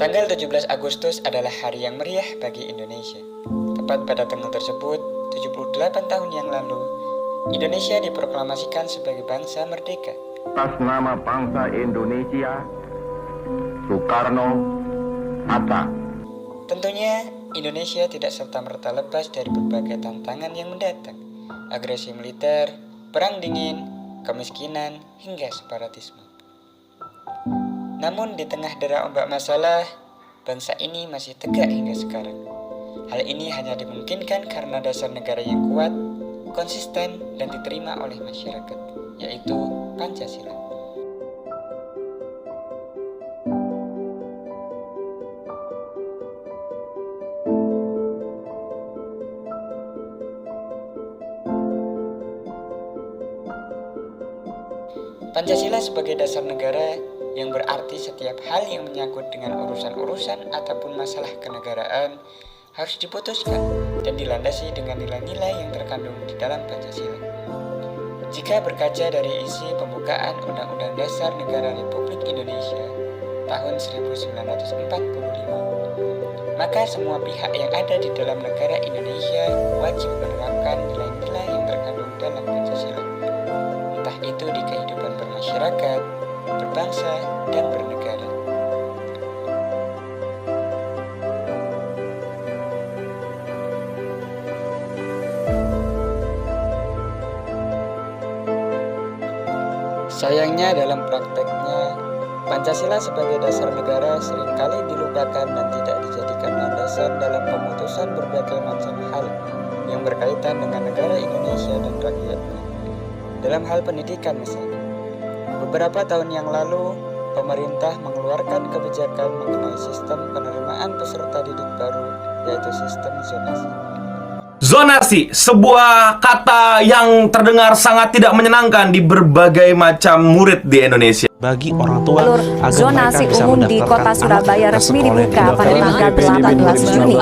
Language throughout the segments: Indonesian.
Tanggal 17 Agustus adalah hari yang meriah bagi Indonesia. Tepat pada tanggal tersebut, 78 tahun yang lalu, Indonesia diproklamasikan sebagai bangsa merdeka. Atas nama bangsa Indonesia, Soekarno, Hatta. Tentunya, Indonesia tidak serta-merta lepas dari berbagai tantangan yang mendatang. Agresi militer, perang dingin, kemiskinan, hingga separatisme. Namun di tengah dera ombak masalah, bangsa ini masih tegak hingga sekarang. Hal ini hanya dimungkinkan karena dasar negara yang kuat, konsisten, dan diterima oleh masyarakat, yaitu Pancasila. Pancasila sebagai dasar negara yang berarti setiap hal yang menyangkut dengan urusan-urusan ataupun masalah kenegaraan harus diputuskan dan dilandasi dengan nilai-nilai yang terkandung di dalam Pancasila. Jika berkaca dari isi pembukaan Undang-Undang Dasar Negara Republik Indonesia tahun 1945, maka semua pihak yang ada di dalam negara Indonesia wajib menerapkan nilai-nilai yang terkandung dalam Pancasila. Entah itu di kehidupan bermasyarakat, berbangsa, dan bernegara. Sayangnya dalam prakteknya, Pancasila sebagai dasar negara seringkali dilupakan dan tidak dijadikan landasan dalam pemutusan berbagai macam hal yang berkaitan dengan negara Indonesia dan rakyatnya. Dalam hal pendidikan misalnya, beberapa tahun yang lalu, pemerintah mengeluarkan kebijakan mengenai sistem penerimaan peserta didik baru, yaitu sistem zonasi. Zonasi, sebuah kata yang terdengar sangat tidak menyenangkan di berbagai macam murid di Indonesia. Bagi orang tua, zonasi umum di kota Surabaya resmi dibuka pada tanggal 18 Juni.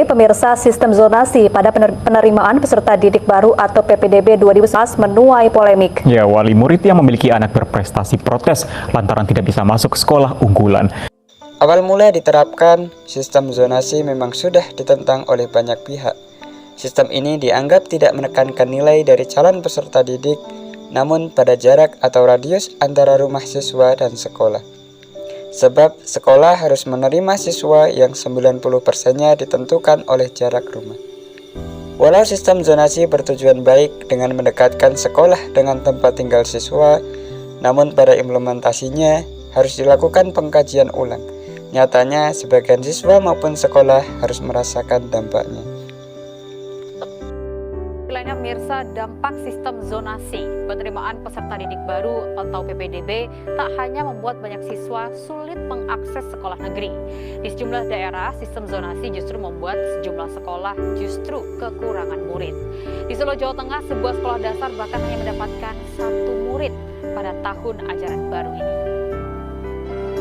Pemirsa, sistem zonasi pada penerimaan peserta didik baru atau PPDB 2011 menuai polemik. Ya, wali murid yang memiliki anak berprestasi protes lantaran tidak bisa masuk sekolah unggulan. Awal mula diterapkan, sistem zonasi memang sudah ditentang oleh banyak pihak. Sistem ini dianggap tidak menekankan nilai dari calon peserta didik, namun pada jarak atau radius antara rumah siswa dan sekolah. Sebab sekolah harus menerima siswa yang 90%-nya ditentukan oleh jarak rumah. Walau sistem zonasi bertujuan baik dengan mendekatkan sekolah dengan tempat tinggal siswa, namun pada implementasinya harus dilakukan pengkajian ulang. Nyatanya, sebagian siswa maupun sekolah harus merasakan dampaknya. Lainnya pemirsa, dampak sistem zonasi penerimaan peserta didik baru atau PPDB tak hanya membuat banyak siswa sulit mengakses sekolah negeri. Di sejumlah daerah, sistem zonasi justru membuat sejumlah sekolah justru kekurangan murid. Di Solo, Jawa Tengah, sebuah sekolah dasar bahkan hanya mendapatkan 1 murid pada tahun ajaran baru ini.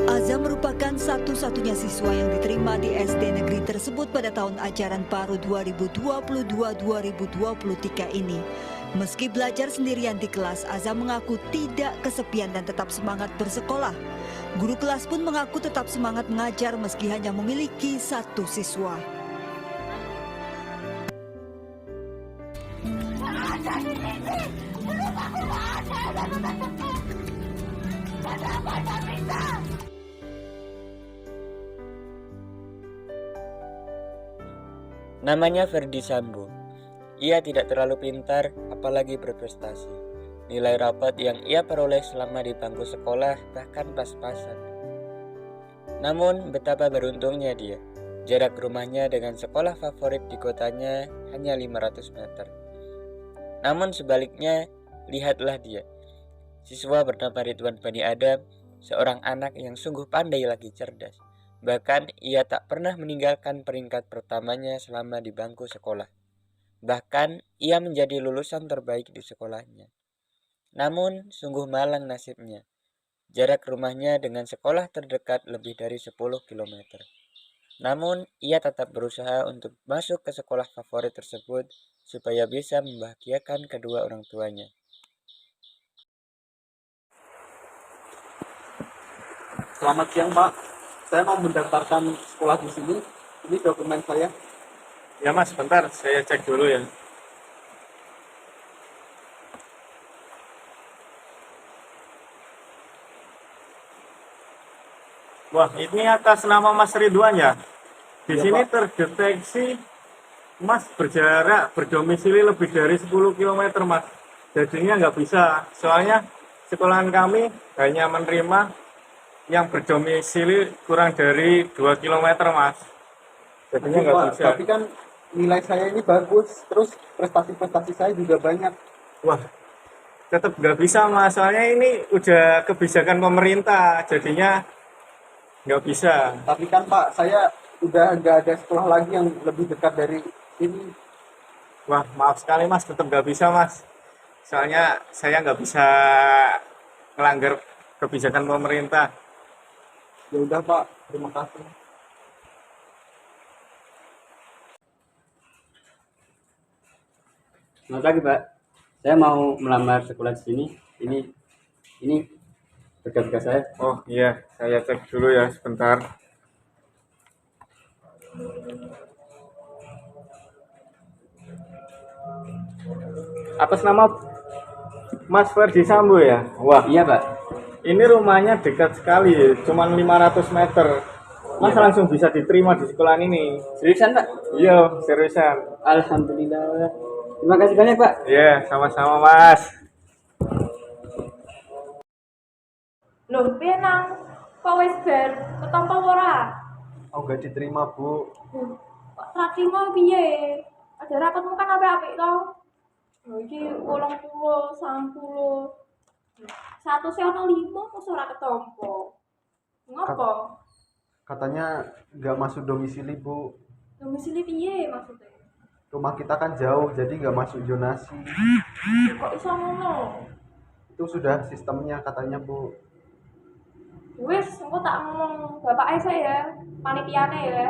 Aza merupakan satu-satunya siswa yang diterima di SD negeri tersebut pada tahun ajaran baru 2022-2023 ini. Meski belajar sendirian di kelas, Aza mengaku tidak kesepian dan tetap semangat bersekolah. Guru kelas pun mengaku tetap semangat mengajar meski hanya memiliki 1 siswa. Namanya Ferdi Sambo. Ia tidak terlalu pintar, apalagi berprestasi. Nilai rapat yang ia peroleh selama di bangku sekolah bahkan pas-pasan. Namun betapa beruntungnya dia. Jarak rumahnya dengan sekolah favorit di kotanya hanya 500 meter. Namun sebaliknya, lihatlah dia. Siswa bernama Ridwan Bani Adam, seorang anak yang sungguh pandai lagi cerdas. Bahkan ia tak pernah meninggalkan peringkat pertamanya selama di bangku sekolah. Bahkan ia menjadi lulusan terbaik di sekolahnya. Namun sungguh malang nasibnya. Jarak rumahnya dengan sekolah terdekat lebih dari 10 km. Namun ia tetap berusaha untuk masuk ke sekolah favorit tersebut supaya bisa membahagiakan kedua orang tuanya. Selamat siang, Pak. Saya mau mendaftarkan sekolah di sini. Ini dokumen saya. Ya Mas, bentar saya cek dulu ya. Wah, ini atas nama Mas Ridwan ya? Di Ya, sini Pak. terdeteksi Mas berdomisili lebih dari 10 km Mas. Jadinya nggak bisa. Soalnya sekolahan kami hanya menerima yang berdomisili kurang dari 2 km Mas. Jadinya Aduh, nggak Pak, bisa. tapi kan nilai saya ini bagus, terus prestasi-prestasi saya juga banyak. Wah, tetap nggak bisa Mas. Soalnya ini udah kebijakan pemerintah. Jadinya nggak bisa. Tapi kan Pak, saya udah nggak ada sekolah lagi yang lebih dekat dari sini. Wah, maaf sekali Mas, tetap nggak bisa Mas. Soalnya saya nggak bisa melanggar kebijakan pemerintah. Ya udah Pak, terima kasih. Selamat pagi, Pak. Saya mau melamar sekolah di sini. Ini berkas-berkas saya. Oh iya, saya cek dulu ya sebentar. Atas nama Mas Ferdi Sambo ya? Wah, Iya, Pak. ini rumahnya dekat sekali, cuman 500 meter. Mas Iya, Pak. langsung bisa diterima di sekolah ini. Seriusan, Pak? Iya, seriusan. Alhamdulillah. Terima kasih banyak, Pak. Iya, sama-sama Mas. Loh, piye nang? Kok wis bar ketampa ora? Oh, gak diterima, Bu. Kok terima piye? Ada rapatmu kan apik-apik to? Lho iki 80, 90. Satu sih ono 5 kok ora ketampa. Ngopo? Katanya nggak masuk domisili, Bu. Domisili piye maksudnya? Rumah kita kan jauh, jadi nggak masuk zonasi. Kok iso ngono? Itu sudah sistemnya katanya, Bu. Wis, engko tak ngomong bapake saya, panitiane ya.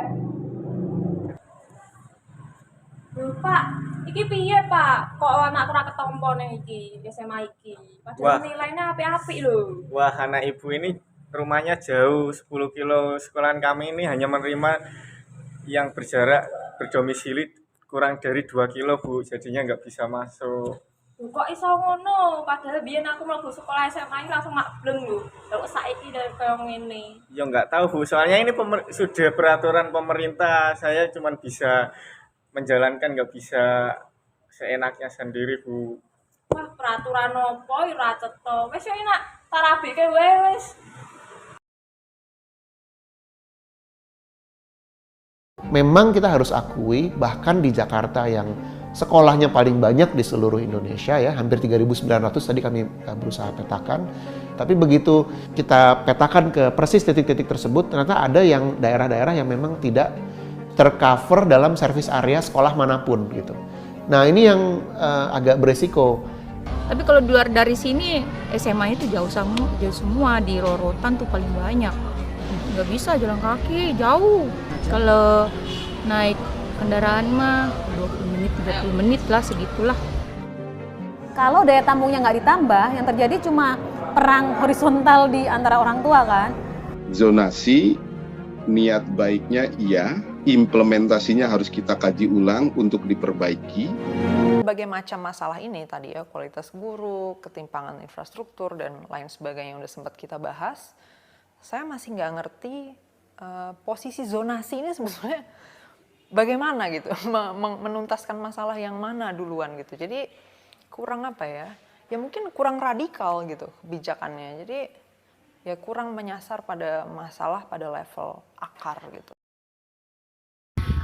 Lho, Pak, iki piye, Pak? Kok anak ora ketampa ning iki SMA iki? Wah. Padahal nilainya apik-apik lho. Wah, anak ibu ini rumahnya jauh 10 kilo. Sekolahan kami ini hanya menerima yang berjarak berdomisili kurang dari 2 kilo, Bu. Jadinya nggak bisa masuk. Lho, kok iso ngono? Padahal biyen aku mlebu sekolah SMA ini langsung maklum lho. Lho saiki dari kaya ngene. Ya nggak tahu, Bu. Soalnya ini sudah peraturan pemerintah. Saya cuma bisa menjalankan, nggak bisa seenaknya sendiri, Bu. Wah, peraturan opo ora cetha. Wis yo enak tarabike wae wis. Memang kita harus akui, bahkan di Jakarta yang sekolahnya paling banyak di seluruh Indonesia ya, hampir 3.900 tadi kami berusaha petakan. Tapi begitu kita petakan ke persis titik-titik tersebut, ternyata ada yang daerah-daerah yang memang tidak tercover dalam service area sekolah manapun gitu. Nah ini yang agak beresiko. Tapi kalau di luar dari sini SMA itu jauh semua di Rorotan tuh paling banyak. Nggak bisa jalan kaki, jauh. Kalau naik kendaraan mah 20 menit, 30 menit lah, segitulah. Kalau daya tampungnya nggak ditambah, yang terjadi cuma perang horizontal di antara orang tua kan. Zonasi, niat baiknya iya, implementasinya harus kita kaji ulang untuk diperbaiki. Berbagai macam masalah ini tadi ya, kualitas guru, ketimpangan infrastruktur, dan lain sebagainya yang udah sempat kita bahas, saya masih nggak ngerti posisi zonasi ini sebetulnya bagaimana gitu, menuntaskan masalah yang mana duluan gitu. Jadi kurang apa ya, ya mungkin kurang radikal gitu kebijakannya. Jadi ya kurang menyasar pada masalah pada level akar gitu.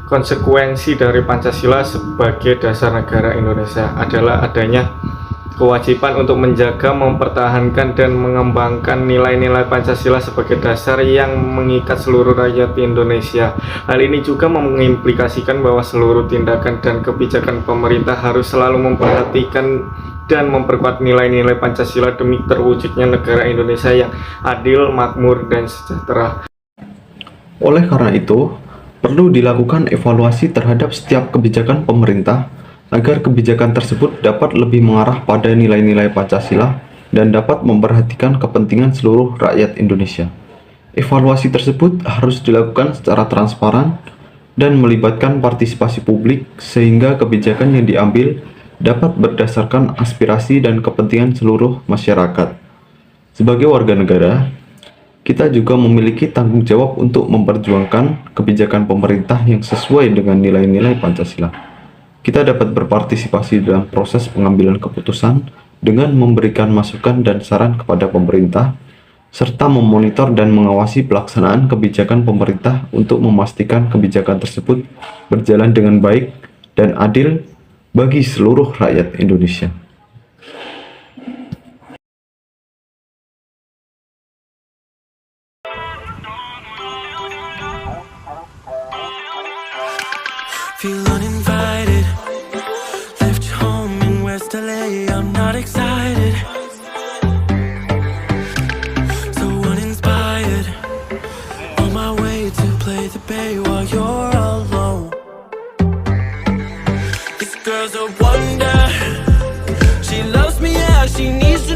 Konsekuensi dari Pancasila sebagai dasar negara Indonesia adalah adanya kewajiban untuk menjaga, mempertahankan, dan mengembangkan nilai-nilai Pancasila sebagai dasar yang mengikat seluruh rakyat Indonesia. Hal ini juga mengimplikasikan bahwa seluruh tindakan dan kebijakan pemerintah harus selalu memperhatikan dan memperkuat nilai-nilai Pancasila demi terwujudnya negara Indonesia yang adil, makmur, dan sejahtera. Oleh karena itu, perlu dilakukan evaluasi terhadap setiap kebijakan pemerintah agar kebijakan tersebut dapat lebih mengarah pada nilai-nilai Pancasila dan dapat memperhatikan kepentingan seluruh rakyat Indonesia. Evaluasi tersebut harus dilakukan secara transparan dan melibatkan partisipasi publik sehingga kebijakan yang diambil dapat berdasarkan aspirasi dan kepentingan seluruh masyarakat. Sebagai warga negara, kita juga memiliki tanggung jawab untuk memperjuangkan kebijakan pemerintah yang sesuai dengan nilai-nilai Pancasila. Kita dapat berpartisipasi dalam proses pengambilan keputusan dengan memberikan masukan dan saran kepada pemerintah, serta memonitor dan mengawasi pelaksanaan kebijakan pemerintah untuk memastikan kebijakan tersebut berjalan dengan baik dan adil bagi seluruh rakyat Indonesia. Feel uninvited, left home in West LA, I'm not excited, so uninspired, on my way to play the bay while you're alone. This girl's a wonder, she loves me, yeah, she needs to